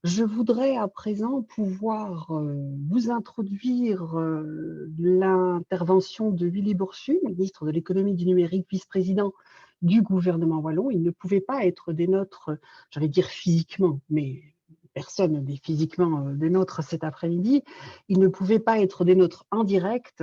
Je voudrais à présent pouvoir vous introduire l'intervention de Willy Boursu, ministre de l'économie et du numérique, vice-président du gouvernement wallon. Il ne pouvait pas être des nôtres, j'allais dire physiquement, mais personne n'est physiquement des nôtres cet après-midi. Il ne pouvait pas être des nôtres en direct,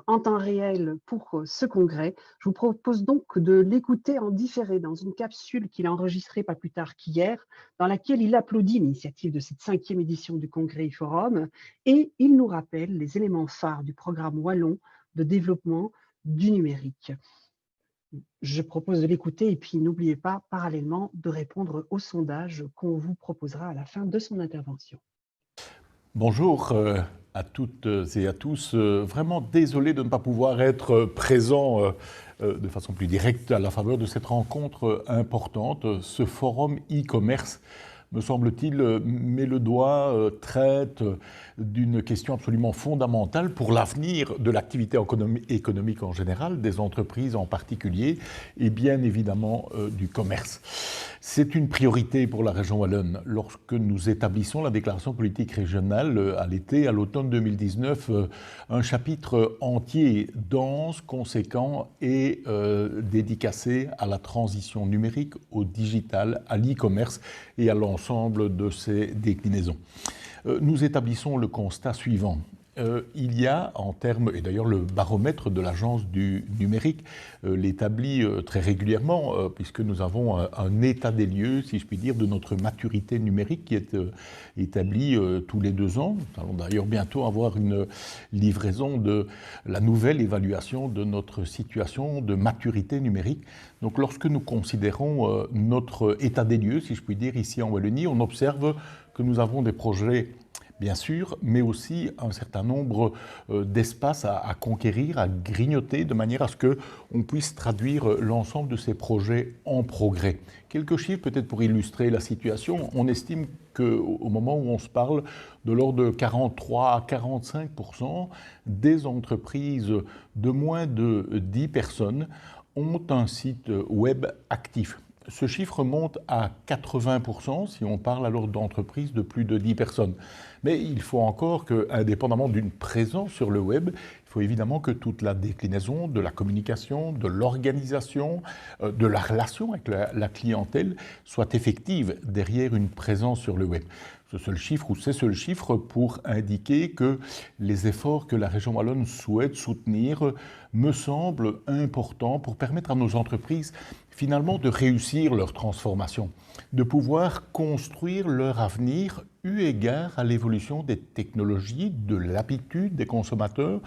en temps réel pour ce congrès. Je vous propose donc de l'écouter en différé dans une capsule qu'il a enregistrée pas plus tard qu'hier, dans laquelle il applaudit l'initiative de cette 5e édition du Congrès e-Forum et il nous rappelle les éléments phares du programme wallon de développement du numérique. Je propose de l'écouter et puis n'oubliez pas parallèlement de répondre au sondage qu'on vous proposera à la fin de son intervention. Bonjour à toutes et à tous. Vraiment désolé de ne pas pouvoir être présent de façon plus directe à la faveur de cette rencontre importante. Ce forum e-commerce, me semble-t-il, met le doigt, traite d'une question absolument fondamentale pour l'avenir de l'activité économique en général, des entreprises en particulier, et bien évidemment du commerce. C'est une priorité pour la région wallonne. Lorsque nous établissons la déclaration politique régionale à l'été, à l'automne 2019, un chapitre entier, dense, conséquent et dédicacé à la transition numérique, au digital, à l'e-commerce et à l'ensemble de ses déclinaisons. Nous établissons le constat suivant. Il y a en termes, et d'ailleurs le baromètre de l'agence du numérique l'établit très régulièrement, puisque nous avons un état des lieux, si je puis dire, de notre maturité numérique qui est établi tous les 2 ans. Nous allons d'ailleurs bientôt avoir une livraison de la nouvelle évaluation de notre situation de maturité numérique. Donc lorsque nous considérons notre état des lieux, si je puis dire, ici en Wallonie, on observe que nous avons des projets bien sûr, mais aussi un certain nombre d'espaces à conquérir, à grignoter, de manière à ce qu'on puisse traduire l'ensemble de ces projets en progrès. Quelques chiffres peut-être pour illustrer la situation. On estime qu'au moment où on se parle, de l'ordre de 43 à 45% des entreprises de moins de 10 personnes ont un site web actif. Ce chiffre monte à 80% si on parle alors d'entreprises de plus de 10 personnes. Mais il faut encore que, indépendamment d'une présence sur le web, il faut évidemment que toute la déclinaison de la communication, de l'organisation, de la relation avec la clientèle soit effective derrière une présence sur le web. Ces seuls chiffres pour indiquer que les efforts que la région wallonne souhaite soutenir me semblent importants pour permettre à nos entreprises finalement de réussir leur transformation, de pouvoir construire leur avenir eu égard à l'évolution des technologies, de l'habitude des consommateurs,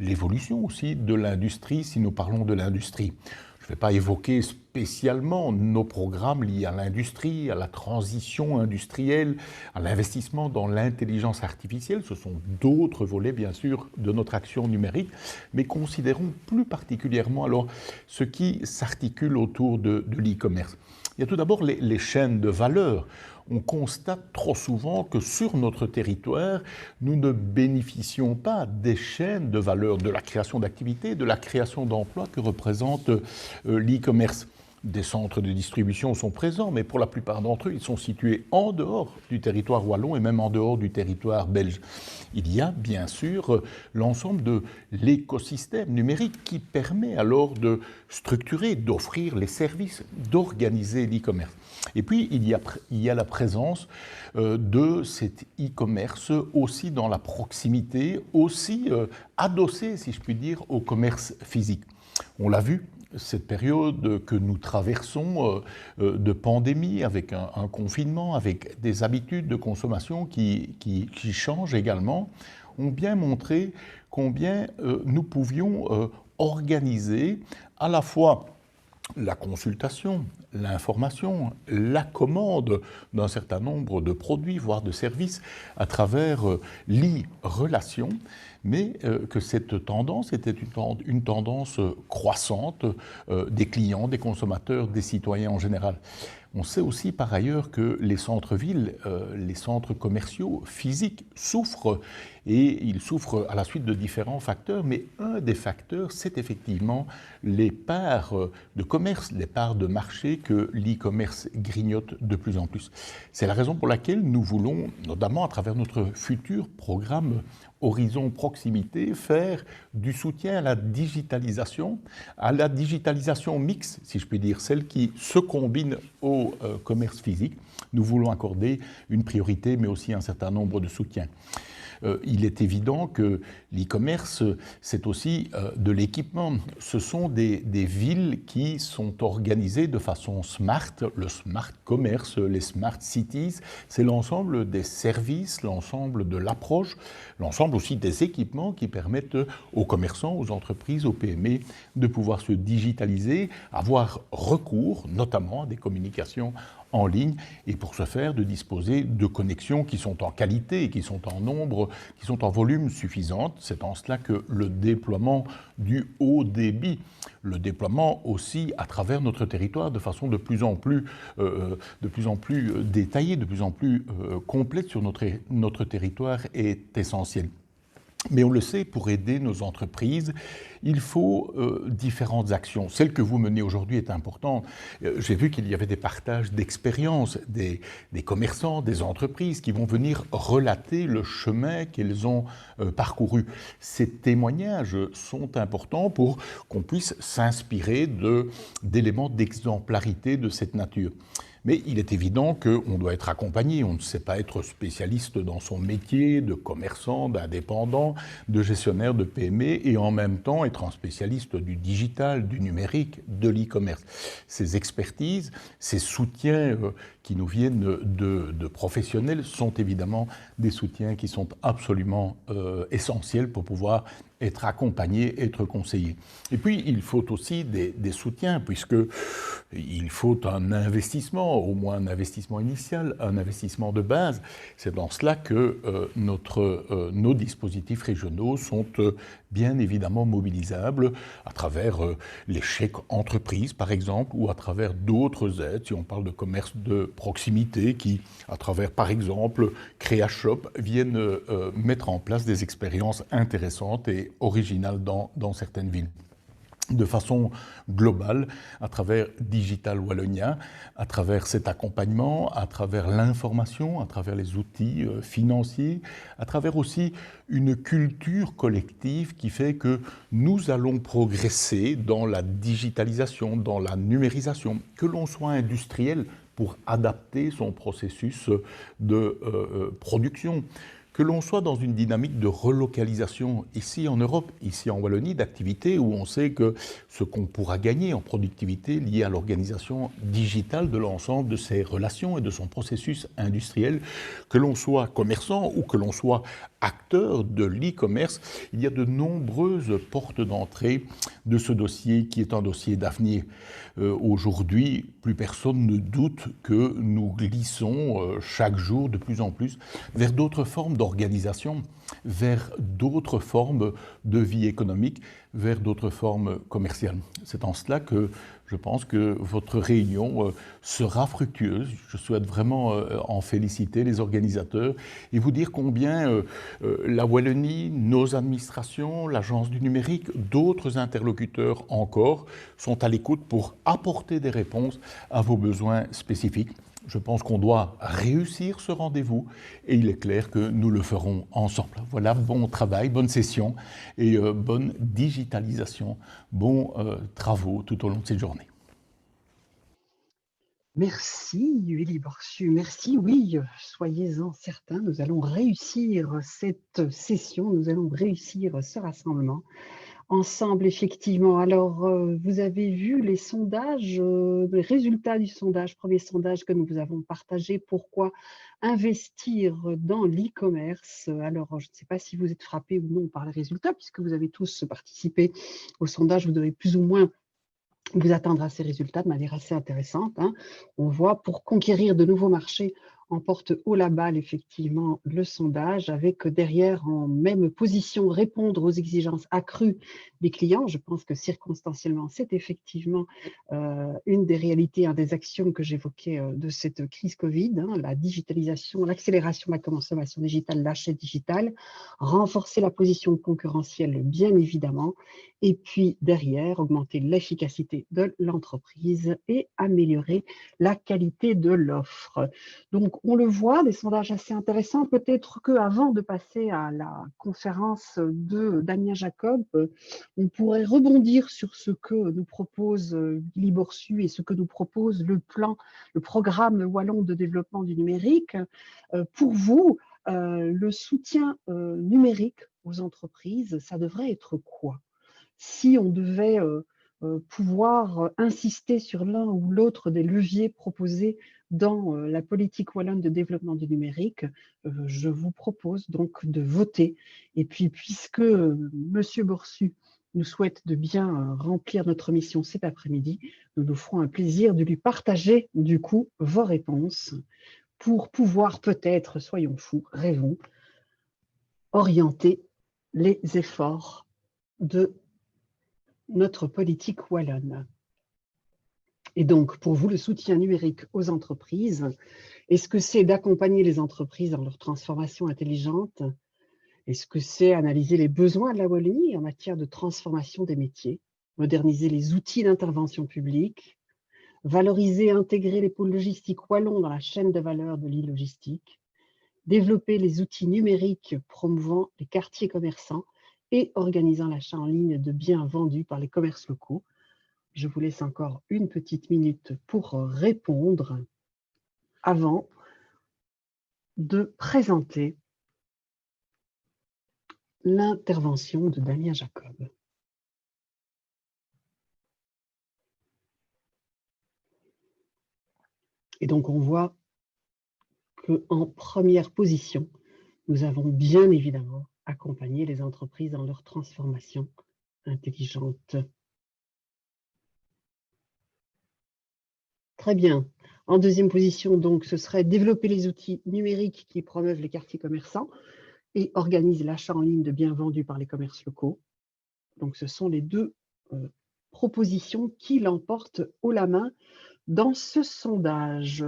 l'évolution aussi de l'industrie si nous parlons de l'industrie. Je ne vais pas évoquer spécialement nos programmes liés à l'industrie, à la transition industrielle, à l'investissement dans l'intelligence artificielle. Ce sont d'autres volets, bien sûr, de notre action numérique. Mais considérons plus particulièrement alors ce qui s'articule autour de l'e-commerce. Il y a tout d'abord les chaînes de valeur. On constate trop souvent que sur notre territoire, nous ne bénéficions pas des chaînes de valeur, de la création d'activités, de la création d'emplois que représente l'e-commerce. Des centres de distribution sont présents, mais pour la plupart d'entre eux, ils sont situés en dehors du territoire wallon et même en dehors du territoire belge. Il y a bien sûr l'ensemble de l'écosystème numérique qui permet alors de structurer, d'offrir les services, d'organiser l'e-commerce. Et puis, il y a la présence de cet e-commerce aussi dans la proximité, aussi adossé, si je puis dire, au commerce physique. On l'a vu, cette période que nous traversons de pandémie, avec un confinement, avec des habitudes de consommation qui changent également, ont bien montré combien nous pouvions organiser à la fois la consultation, l'information, la commande d'un certain nombre de produits, voire de services, à travers l'e-relation, mais que cette tendance était une tendance croissante des clients, des consommateurs, des citoyens en général. On sait aussi par ailleurs que les centres-villes, les centres commerciaux physiques souffrent, et ils souffrent à la suite de différents facteurs, mais un des facteurs, c'est effectivement les parts de commerce, les parts de marché que l'e-commerce grignote de plus en plus. C'est la raison pour laquelle nous voulons, notamment à travers notre futur programme Horizon Proximité, faire du soutien à la digitalisation mixte, si je puis dire, celle qui se combine au commerce physique. Nous voulons accorder une priorité, mais aussi un certain nombre de soutiens. Il est évident que l'e-commerce, c'est aussi de l'équipement. Ce sont des villes qui sont organisées de façon smart, le smart commerce, les smart cities, c'est l'ensemble des services, l'ensemble de l'approche, l'ensemble aussi des équipements qui permettent aux commerçants, aux entreprises, aux PME de pouvoir se digitaliser, avoir recours notamment à des communications en ligne, et pour ce faire, de disposer de connexions qui sont en qualité, qui sont en nombre, qui sont en volume suffisante. C'est en cela que le déploiement du haut débit, le déploiement aussi à travers notre territoire de façon de plus en plus détaillée, de plus en plus complète sur notre territoire est essentiel. Mais on le sait, pour aider nos entreprises, il faut différentes actions. Celle que vous menez aujourd'hui est importante. J'ai vu qu'il y avait des partages d'expériences, des commerçants, des entreprises qui vont venir relater le chemin qu'elles ont parcouru. Ces témoignages sont importants pour qu'on puisse s'inspirer d'éléments d'exemplarité de cette nature. Mais il est évident qu'on doit être accompagné, on ne sait pas être spécialiste dans son métier de commerçant, d'indépendant, de gestionnaire de PME, et en même temps être un spécialiste du digital, du numérique, de l'e-commerce. Ces expertises, ces soutiens qui nous viennent de professionnels sont évidemment des soutiens qui sont absolument essentiels pour pouvoir être accompagné, être conseillé. Et puis, il faut aussi des soutiens, puisqu'il faut un investissement, au moins un investissement initial, un investissement de base. C'est dans cela que nos dispositifs régionaux sont bien évidemment mobilisables à travers les chèques entreprises, par exemple, ou à travers d'autres aides, si on parle de commerce de proximité, qui, à travers, par exemple, CréaShop, viennent mettre en place des expériences intéressantes et originales dans certaines villes. De façon globale, à travers Digital Wallonia, à travers cet accompagnement, à travers l'information, à travers les outils financiers, à travers aussi une culture collective qui fait que nous allons progresser dans la digitalisation, dans la numérisation, que l'on soit industriel pour adapter son processus de production, que l'on soit dans une dynamique de relocalisation ici en Europe, ici en Wallonie, d'activités où on sait que ce qu'on pourra gagner en productivité lié à l'organisation digitale de l'ensemble de ses relations et de son processus industriel, que l'on soit commerçant ou que l'on soit acteur de l'e-commerce, il y a de nombreuses portes d'entrée de ce dossier qui est un dossier d'avenir. Aujourd'hui, plus personne ne doute que nous glissons chaque jour de plus en plus vers d'autres formes d'organisation, vers d'autres formes de vie économique, vers d'autres formes commerciales. C'est en cela que je pense que votre réunion sera fructueuse. Je souhaite vraiment en féliciter les organisateurs et vous dire combien la Wallonie, nos administrations, l'Agence du numérique, d'autres interlocuteurs encore sont à l'écoute pour apporter des réponses à vos besoins spécifiques. Je pense qu'on doit réussir ce rendez-vous et il est clair que nous le ferons ensemble. Voilà, bon travail, bonne session et bonne digitalisation, bons travaux tout au long de cette journée. Merci, Willy Borsu. Merci, oui, soyez-en certains, nous allons réussir cette session, nous allons réussir ce rassemblement. Ensemble, effectivement. Alors, vous avez vu les sondages, les résultats du sondage, premier sondage que nous vous avons partagé. Pourquoi investir dans l'e-commerce? Alors, je ne sais pas si vous êtes frappés ou non par les résultats, puisque vous avez tous participé au sondage. Vous devez plus ou moins vous attendre à ces résultats de manière assez intéressante. On voit, pour conquérir de nouveaux marchés emporte haut la balle, effectivement, le sondage, avec derrière, en même position, répondre aux exigences accrues des clients. Je pense que circonstanciellement, c'est effectivement une des réalités, un des axiomes que j'évoquais de cette crise Covid, hein, la digitalisation, l'accélération de la consommation digitale, l'achat digital, renforcer la position concurrentielle, bien évidemment, et puis derrière, augmenter l'efficacité de l'entreprise et améliorer la qualité de l'offre. Donc, on le voit, des sondages assez intéressants. Peut-être qu'avant de passer à la conférence de Damien Jacob, on pourrait rebondir sur ce que nous propose Guy Borsu et ce que nous propose le programme wallon de développement du numérique. Pour vous, le soutien numérique aux entreprises, ça devrait être quoi? Si on devait pouvoir insister sur l'un ou l'autre des leviers proposés dans la politique wallonne de développement du numérique, je vous propose donc de voter. Et puis, puisque Monsieur Borsu nous souhaite de bien remplir notre mission cet après-midi, nous nous ferons un plaisir de lui partager du coup vos réponses pour pouvoir peut-être, soyons fous, rêvons, orienter les efforts de notre politique wallonne. Et donc, pour vous, le soutien numérique aux entreprises, est-ce que c'est d'accompagner les entreprises dans leur transformation intelligente? Est-ce que c'est analyser les besoins de la Wallonie en matière de transformation des métiers, moderniser les outils d'intervention publique, valoriser et intégrer les pôles logistiques wallons dans la chaîne de valeur de l'île logistique, développer les outils numériques promouvant les quartiers commerçants et organisant l'achat en ligne de biens vendus par les commerces locaux? Je vous laisse encore une petite minute pour répondre avant de présenter l'intervention de Damien Jacob. Et donc, on voit qu'en première position, nous avons bien évidemment accompagné les entreprises dans leur transformation intelligente. Très bien. En deuxième position, donc, ce serait développer les outils numériques qui promeuvent les quartiers commerçants et organisent l'achat en ligne de biens vendus par les commerces locaux. Donc, ce sont les deux propositions qui l'emportent haut la main dans ce sondage.